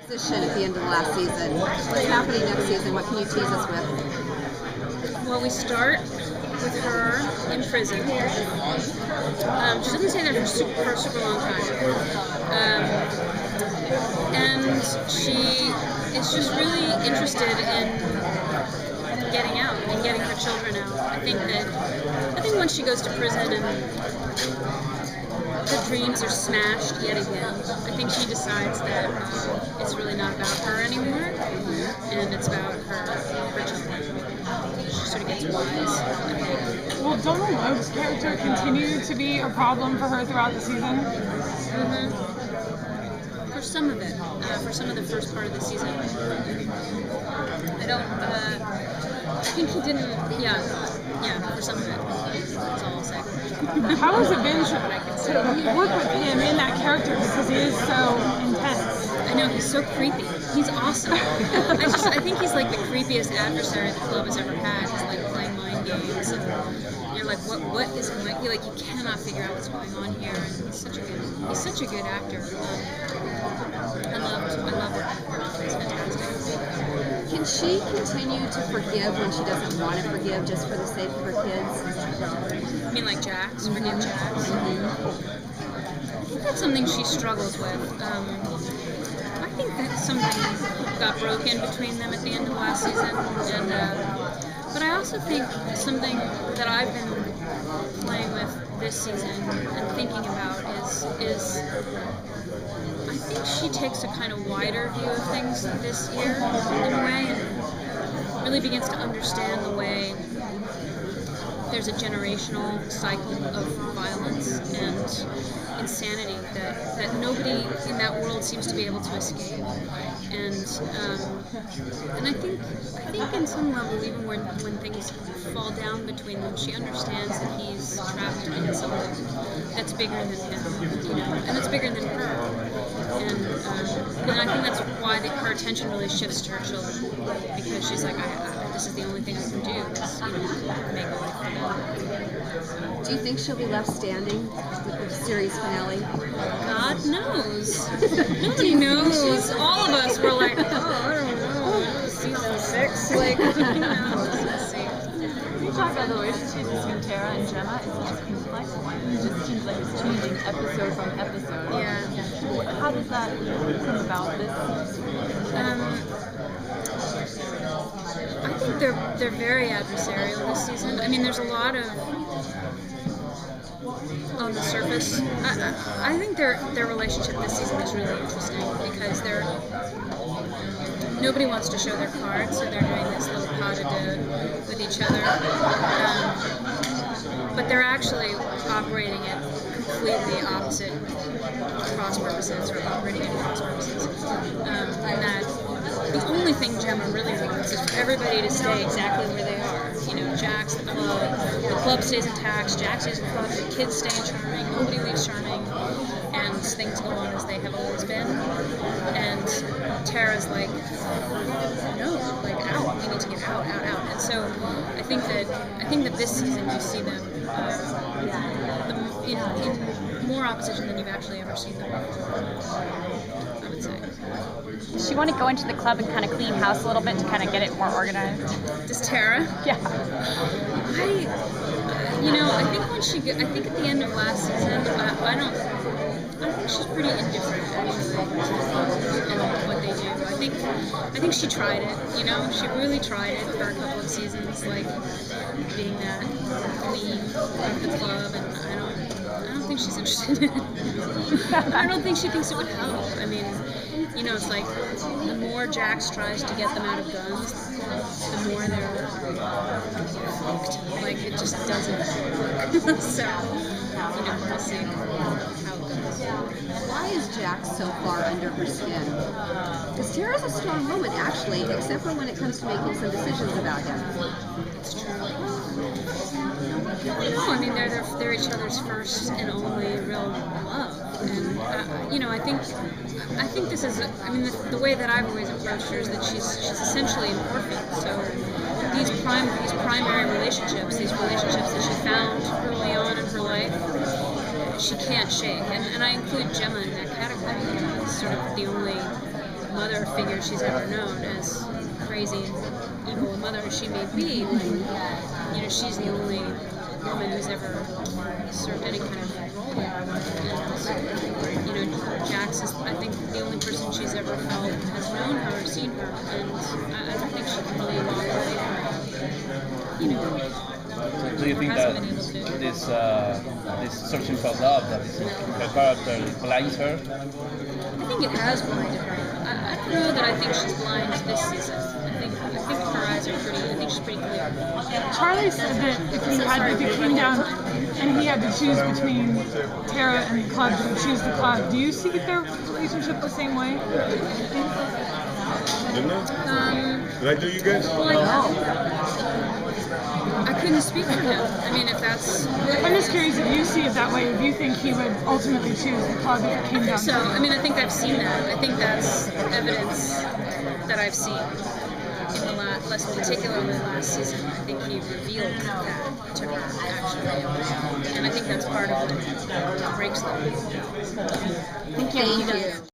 Position at the end of the last season. What's happening next season? What can you tease us with? Well, we start with her in prison. She doesn't stay there for a super long time. And she is just really interested in getting out and getting her children out. I think once she goes to prison and her dreams are smashed yet again, I think she decides that it's really not about her anymore, and it's about her children. She sort of gets wise, I think. Will Donald Logue's character continue to be a problem for her throughout the season? Mm-hmm. For some of it, for some of the first part of the season. I think he didn't, yeah, for some of it. That's all I'll say. How has it been to work with him in that character because he is so intense? I know, he's so creepy. He's awesome. I think he's like the creepiest adversary the club has ever had. He's like playing mind games, and you're like, what is going on? You cannot figure out what's going on here. And he's such a good actor. I love working with him. He's fantastic. Can she continue to forgive when she doesn't want to forgive just for the sake of her kids? You mean like Jax? Forgive Jax? Mm-hmm. I think that's something she struggles with. I think that something got broken between them at the end of last season, and but I also think something that I've been playing with this season and thinking about is I think she takes a kind of wider view of things this year in a way, and really begins to understand the way there's a generational cycle of violence and insanity that nobody in that world seems to be able to escape. And I think in some level, even when things fall down between them, she understands that he's trapped in something that's bigger than him, and that's bigger than her. And I think that's why her attention really shifts to her children, because she's like, this is the only thing I can do is make a life for them. Do you think she'll be left standing with the series finale? God knows. Nobody knows. All of us were like, I don't know. Season 6, like, let's see. Can you talk about the relationship between Tara and Gemma? It's such a complex one. It just seems like it's changing episode from episode. Yeah. How does that come about this? I think they're very adversarial this season. I mean, there's a lot of on the surface. I think their relationship this season is really interesting because nobody wants to show their cards, so they're doing this little pas de deux with each other. But they're actually operating at completely opposite cross purposes, or operating at cross purposes. And that the only thing Gemma really wants is for everybody to stay exactly where they are. Jax, the club stays intact, Jax stays in the club, the kids stay charming, nobody leaves charming, and things go on as they have always been. And Tara's like, no, like out, we need to get out. And so I think that this season you see them in more opposition than you've actually ever seen them before, I would say. Does she want to go into the club and kind of clean house a little bit to kind of get it more organized? Does Tara? Yeah. I think I think at the end of last season, I think she's pretty indifferent actually in what they do. I think she tried it, she really tried it for a couple of seasons, like being that queen of the club, and I don't think she's interested in it. I don't think she thinks it would help. I mean, it's like the more Jax tries to get them out of guns, the more they're fucked. Like, it just doesn't work. So, we'll see how it goes. Why is Jax so far under her skin? Because Tara's a strong woman, actually, except for when it comes to making some decisions about him. It's true. No, I mean, they're each other's first and only real love. And, I think this is, the way that I've always approached her is that she's essentially an orphan. So these primary relationships, these relationships that she found early on in her life, she can't shake. And I include Gemma in that category. It's sort of the only mother figure she's ever known, as crazy and evil a mother as she may be. Like, you know, she's the only woman who's ever served any kind of role there. And, you know, Jax is, I think, the only person she's ever felt has known her or seen her, and I don't think she can really walk away from, you know. Do you think that this searching for love that is her character blinds her? I think it has blinded her. I don't know that I think she's blind this season. I think her eyes are pretty. I think she's pretty clear. Charlie said that if it came down and he had to choose between Tara and the club, he would choose the club. Do you see their relationship the same way? Didn't I? Did I do you guys? I couldn't speak for him. I mean, if that's... I'm just curious if you see it that way, if you think he would ultimately choose the club if it came down to it. So, I mean, I think I've seen that. I think that's evidence that I've seen in the last, particularly last season. I think he revealed that to her, actually. And I think that's part of what breaks them. Thank you.